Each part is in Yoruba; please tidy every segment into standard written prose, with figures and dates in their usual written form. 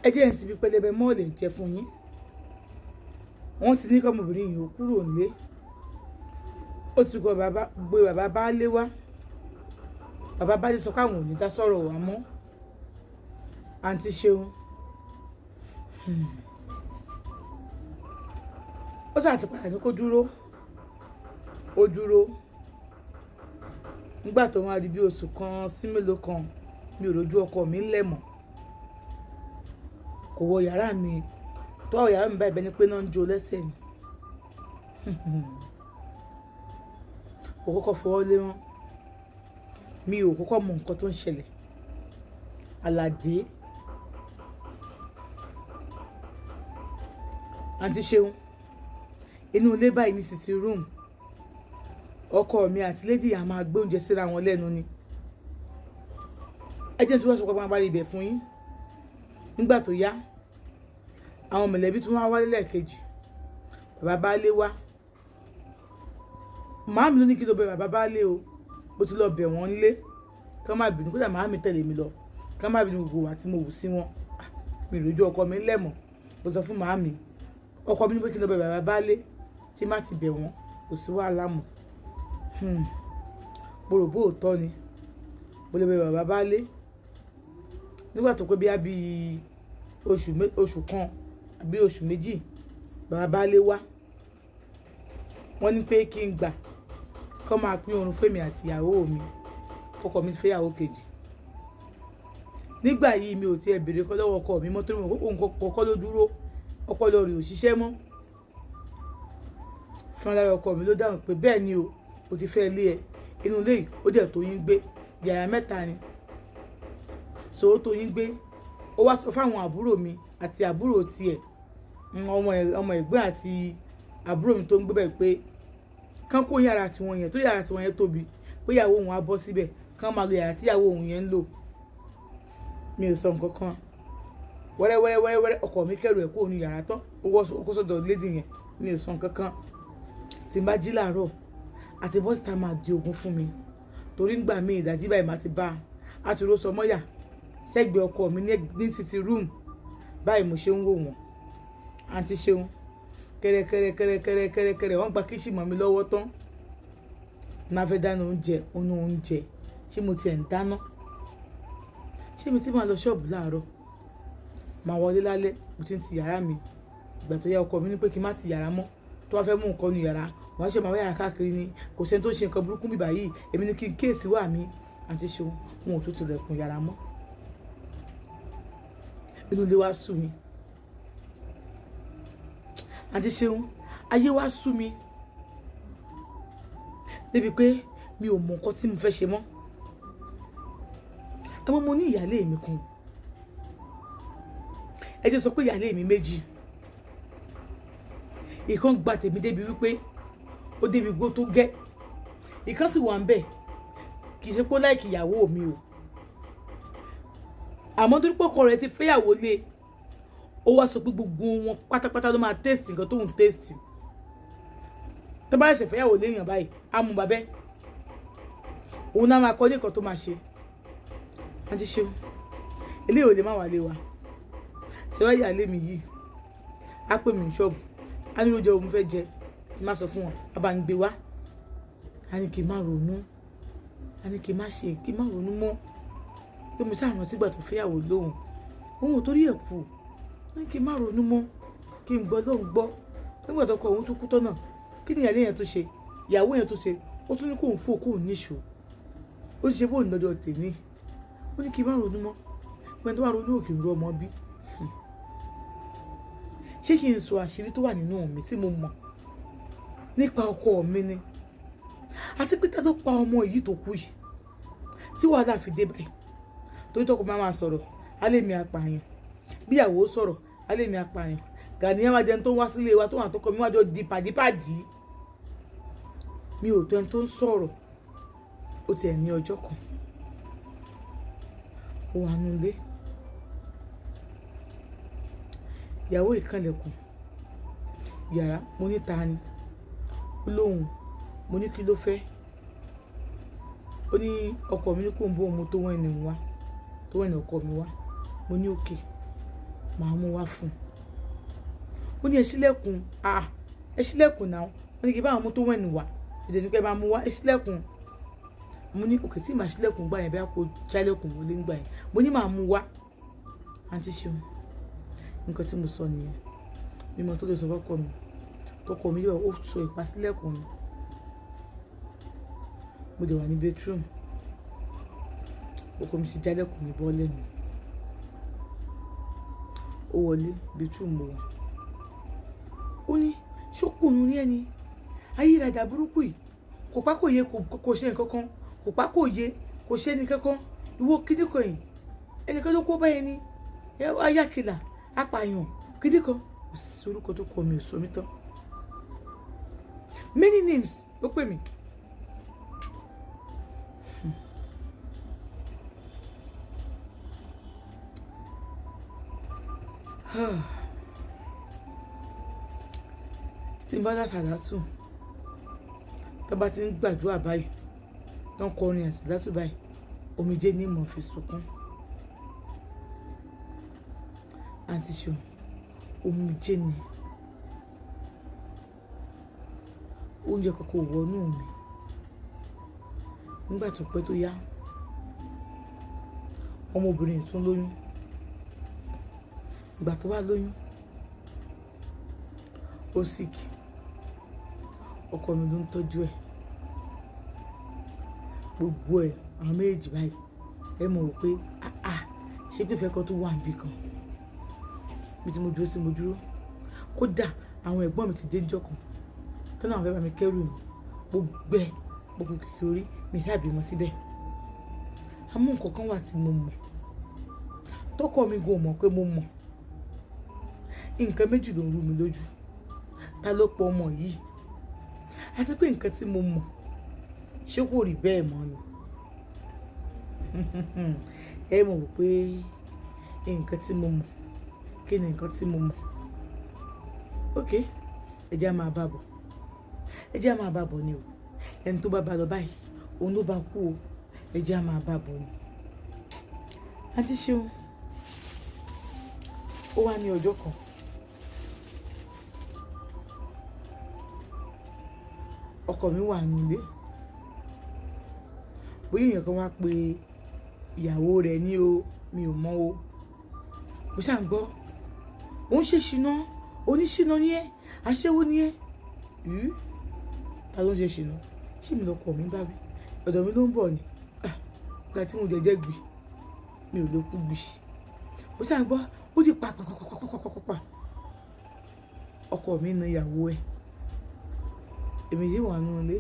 ẹ jẹ́ ti fi pẹlẹbẹ mọ́ọ̀lẹ̀ jẹ fún yín. Wọ́n ti ní kọ́mọbìnrin yìí ó kúrò nílé. Ó ti gbé bàbá baálé wá. Bàbá baálé sọ káwọn ò ní dá sọ̀rọ̀ wá mọ́. Àǹtí Ṣeun ó ṣáà ti padà ní kó dúró. Ó dúró nígbà tó máa di bí oṣù kan sí mélòó kan mi ò rójú ọkọ mi ńlẹ̀ mọ́. Kò wọ yàrá mi tó wọ yàrá mi báyìí bẹ́ẹ̀ ni pé náà ń jó lẹ́sẹ̀ ni. Ó kọ́kọ́ fọwọ́ lé wọn. Mi ò kọ́kọ́ mọ nǹkan tó ń ṣẹlẹ̀. Àlàdé Àǹtí Ṣeun inú ilé báyìí ní sitting room ọkọ mi àti lady a máa gbé oúnjẹ síra wọn lẹ́nu ni. Ẹ jẹ́ tí wọ́n sọ pé wọ́n bá rí ibẹ̀ fún yín. Nígbà tó yá àwọn mọ̀lẹ́bí tún wá wálé lẹ́ẹ̀kejì. Bàbá baálé wá. Màámi ló ní kí ló bẹ bàbá baálé o. Mo ti lọ bẹ̀ wọ́n nílé. Kán má bínú kódà màámi tẹ̀lé mi lọ. Kán má bínú gbogbo wa tí mo wù sí wọn. Mi lójú ọkọ mi ńlẹ̀ mọ́. Mo sọ fún màámi. Ọkọ mi ní pé kí ló bẹ bàbá baálé tí má ti bẹ̀ wọ́n kò sí wàhálà mọ́. Mo rò bó òótọ́ ni. Mo lè bẹ bàbá baálé. Nígbà tó pé bí oṣù kan àbí oṣù méjì bàbá baálé wá. Wọ́n ní pé kí n gbà kán máa pín oorun fún èmi àti ìyàwó mi. Ọkọ mi ti fẹ́ ìyàwó kejì. Nígbà yìí mi ò tiẹ̀ béèrè kọ́ lọ́wọ́ ọkọ mi mọ́ torí òun kọ́kọ́ ló dúró. Ọpọlọ rẹ̀ ò ṣiṣẹ́ mọ́. Fún alára ọkọ mi ló dáhùn pé bẹ́ẹ̀ ni o ti fẹ́ lé ẹ inú ilé yìí ó dẹ̀ tó yín gbé yàrá 3 ni. So ó tó yín gbé. Ó wá sọ fáwọn àbúrò mi àti àbúrò tiẹ̀ ọmọ ẹ̀gbọ́n àti àbúrò mi tó ń gbé bẹ́ẹ̀ pé kán kó yàrá tiwọn yẹn tó yàrá tiwọn yẹn tóbi pé ìyàwó òun á bọ́ síbẹ̀ kán máa lo yàrá tí ìyàwó òun yẹn ń lò. Mi ò sọ nǹkan kan. Wẹ́rẹ́wẹ́rẹ́ ọkọ mi kẹ́rù ẹ̀ kó òun yàrá tán ó kó sọ́dọ̀ lady yẹn. Mi ò sọ nǹkan kan. Tí n bá jí láàárọ̀ àti bọ́sítà máa di ogun fún mi torí nígbà míì ìdájí báyìí máa ti bá a ti ró sọmọ́yà sẹ́gbẹ̀ẹ́ ọkọ mi ní sitting room báyìí mo ṣe ń wò wọ́n. Àǹtí Ṣeun kẹ́rẹ́kẹ́rẹ́ wọ́n gba kíṣì mọ́ mi lọ́wọ́ tán. Máa fẹ́ dáná oúnjẹ ṣé mo tiẹ̀ ń dáná. Ṣé mi ti máa lọ ṣọ́ọ̀bù láàárọ̀ máa wọlé lálẹ́ mo ti ń ti yàrá mi. Ìgbà tó yá ọkọ mi ní pé kí n má ti yàrá mọ́ tó wá fẹ́ mú nǹkan nu yàrá wọ́n ṣe máa wá yàrá káàkiri ni kò sẹ́ni tó ṣe nǹkan burúkú bíbá yìí èmi ní kí n kíyèsí wà mí. Àǹtí Ṣeun wọn ò tún tilẹ̀kùn yàrá mọ́. Inú ilé wa sú mi. Àǹtí Ṣeun ayé wa sú mi débi pé mi ò mọ nǹkan tí mo fẹ́ ṣe mọ́. Àmọ́ mo ní ìyálé mi kan. Ẹ jẹ́ sọ pé ìyálé mi méjì. Ìkan gba tèmi débi wípé ó débi gbó tó gẹ́. Ìkan sì wà ń bẹ̀ kì í ṣe pé ó láìkì ìyàwó mi o. Àmọ́ torí pé ọkọ rẹ̀ ti fẹ́yàwó lé ó wá sọ pé gbogbo wọn pátápátá ló máa test nǹkan tó ń test. Tó bá ṣe fẹ́yàwó léèyàn báyìí á mú babẹ́. Òun náà máa kọ́ ní nǹkan tó máa ṣe. Àǹtí Ṣeun eléyìí ò lè má wà lé wa. Ṣé wá ìyálé mi yìí á pè mí ní ṣọ́ọ̀bù á ní oúnjẹ òun fẹ́ jẹ tí má sọ fún wọn a bá ń gbé wá. A ní kí n má ronú. A ní kí n má ronú mọ́ pé mo sáà rántí ìgbà tó fẹ́yàwó lóhùn òun ò torí ẹ̀ kú. A ní kí n má ronú mọ́ kí n gbọ́ lóhùn gbọ́ nígbà tó kọ òun tún kú tọ́nà kí ni ìyálé yẹn tó ṣe ìyàwó yẹn tó ṣe ó tún ní kóun fò kóun níṣó ó ṣe bóun lọ́jọ́ tèmi. Ó ní kí n má ronú mọ́ pé tó bá ronú òkè ń rọ ọmọ bí. Ṣé kí n sọ àṣírí tó wà nínú mi tí mo mọ̀ nípa ọkọ mi ni àti pé ta ló pa ọmọ yìí tó kú yìí tí wàhálà fi dé báyìí. Torí tọkọ máa sọ̀rọ̀ alẹ́ mi apààyàn bíyàwó sọ̀rọ̀ alẹ́ mi apààyàn Gàníyàn wá jẹun tó wá sílé wa tó wà tó kọ mi wájọ di pàdípàdí. Mi ò tó ẹni tó ń sọ̀rọ̀ ó tiẹ̀ ní ọjọ́ kan ó wà nulẹ̀ ìyàwó ìkànlẹ̀kùn yàrá mo ní ta ni ó lóhùn mo ní kí ló fẹ́ ó ní ọkọ mi ní kò ń bó òun tó wọ́n ẹni wá tó wọ́n ẹni ọkọ mi wá mo ní òkè màá mú wá fún un. Ó ní ẹ ṣílẹ̀kùn, ẹ ṣílẹ̀kùn náà. Ó ní kí bá àwọn mú tó wẹ̀nù wá, ẹ̀jẹ̀ ní kẹ́ bá mú wá, ẹ ṣílẹ̀kùn. Mo ní òkè tí màá ṣílẹ̀kùn gbà yẹn bí a kò jálẹ̀kùn wọlé ń gbà yẹn. Mo ní màá mú wá. Àǹtí Ṣeun, nǹkan tí mo sọ nìyẹn. Mímọ tó lè sọ fọ́kọ mi. Tọkọ mi yóò sọ ìpàsílẹ̀kùn mi. Mo dẹ̀ wà ní bedroom. Ọkọ mi sì jálẹ̀kùn mi bọ́ lẹ́nu. Ó wọlé bedroom mo wà. Ó ní ṣókùnù ní ẹni. Ayé ìrajà burúkú yìí. Kò pa kò yé kò ṣe nǹkan kan. Kò pa kò yé kò ṣe ẹni kankan. Ìwọ kíní kan yìí. Ẹnìkan ló kó bá ẹni. Ayákìlà, apààyàn, kíní kan. Kò sí orúkọ tó kọ mi ò sọ mí tán. Many names ló pè mí. Tí n bá lásàlásù tó bá ti ń gbàdúrà báyìí tó ń kọrin àsàlásù báyìí omijé ní mò ń fi sunkún. Àǹtí Ṣeun, omijé ni oúnjẹ kankan ò wọnú mi. Nígbà tó pẹ́ tó yá ọmọbìnrin tún lóyún. Ìgbà tó wá lóyún ó sick. Ọkọ mi ló ń tọ́jú ẹ̀. Gbogbo ẹ̀ àwọn méjì báyìí ẹ mọ̀ pé ṣé pé ìfẹ́ kan tó wà níbì kan. Bí tí mo dúró sí mo dúró. Kódà àwọn ẹ̀gbọ́n mi ti dé níjọ́ kan tó náà fẹ́ bá mi kẹ́rù mi. Gbogbo kékeré mi ṣàbímọ síbẹ̀. Àmọ́ nǹkan kan wà tí mo mọ̀ tọkọ mi gan mọ̀ pé mo mọ̀. Nǹkan méjì ló ń rú mi lójú. Ta ló pọ̀ ọmọ yìí? Àti pé nǹkan tí mo mọ̀ ṣé kò rí bẹ́ẹ̀ mọ́ ni. Ẹ mọ̀ pé nǹkan tí mo mọ̀ kí ni nǹkan tí mo mọ̀. Ok, ẹ jẹ́ á máa bá bọ̀. Ẹ jẹ́ á máa bá bọ̀ ni o. Ẹni tó bá bá lọ báyìí òun ló bá kú o. Ẹ jẹ́ á máa bá bọ̀ ni. Àǹtí Ṣeun, ó wá ní ọjọ́ kan. Ọkọ mi wà nílé. Bóyá èèyàn kan wá pé ìyàwó rẹ̀ ní o, mi ò mọ̀ o. Mo ṣáà ń gbọ́. Ó ń ṣe ṣìnà, oníṣìnà ni ẹ́, aṣẹ́wó ni ẹ́. Ta ló ń ṣe ṣìnà? Ṣé mi lọkọ mi bá wí? Ọ̀dọ̀ mi ló ń bọ̀ ni. Ìgbà tí mo jẹ́jẹ́ gbì, mi ò lè kú gbì. Mo ṣáà ń gbọ́, ó di pa. Ọkọ mi na ìyàwó ẹ̀. Èmi yìí wà nínú ilé.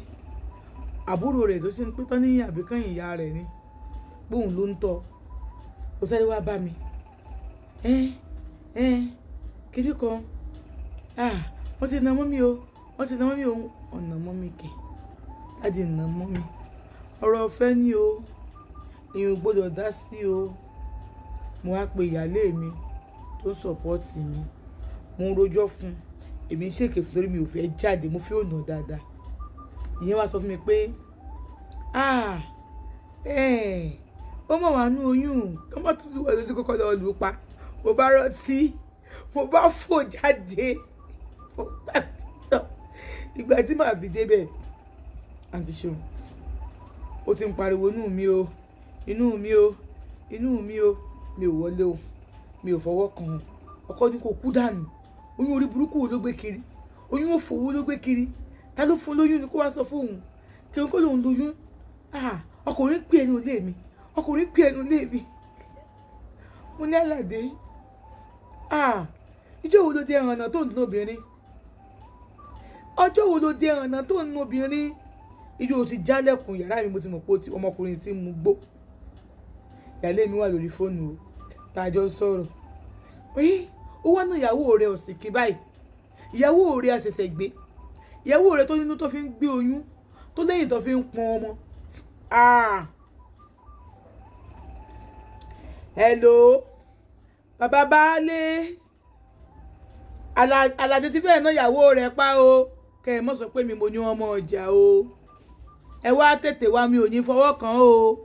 Àbúrò rẹ̀ tó ṣe ń pé tán ní àbíkẹ́yìn ìyá rẹ̀ ni. Bóun ló ń tọ́. Ó sáré wá bá mi. Kíní kan. Wọ́n ti na mọ́mí o. Ọ̀nà mọ́mí kẹ̀. Láti na mọ́mí. Ọ̀rọ̀ ọ̀fẹ́ ni o. Èèyàn ò gbọ́dọ̀ dá sí o. Mo wá pe ìyálé mi tó sọ̀pọ́ọ̀tì mi. Mo ń rojọ́ fún un. Èmi ń ṣèké fún torí mi ò fẹ́ jáde, mo fẹ́ ọ̀nà dáadáa. Ìyẹn wá sọ fún mi pé ó mọ̀ wá nú oyún kọ́ mọ́ tó wà lójú kọ́kọ́ lọ́ọ́ lù pa. Mo bá rántí, mo bá fò jáde. Ìgbà tí màá fi débẹ̀, Àǹtí Ṣeun, ó ti ń pariwo inú mi o, mi ò wọlé o, mi ò fọwọ́ kàn án. Ọkọ ní kò kú dànù. Oyún orí burúkú wo ló gbé kiri? Oyún òfò wo ló gbé kiri? Ta ló fún lóyún ni kó wá sọ fóun? Kí n kó lóun lóyún? Ọkùnrin pè ẹnu ilé mi. Mo ní Àlàdé. Ìjọ́ wo ló dé ẹ̀rànà tó ń nu obìnrin? Ìjọ́ ò ti jálẹ̀kùn yàrá mi, mo ti mọ̀ pé ọmọkùnrin tí mo gbó. Ìyálé mi wà lórí fóònù o. Tá jọ sọ̀rọ̀. Ó wá náà ìyàwó rẹ̀ ọ̀sìn kí báyìí. Ìyàwó rẹ̀ àṣẹ̀ṣẹ̀ gbé. Ìyàwó rẹ̀ tó nínú tó fi ń gbé oyún, tó lẹ́yìn tó fi ń pọn ọmọ. Hello, bàbá baálé. Àlàdé ti fẹ́ẹ̀ náà ìyàwó rẹ̀ pa o. Kẹ́ ẹ mọ̀ sọ pé mi mo ní ọmọ ọjà o. Ẹ wá tètè wá, mi ò ní fọwọ́ kàn o.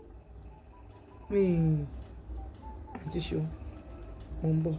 Àǹtí Ṣeun, mo ń bọ̀.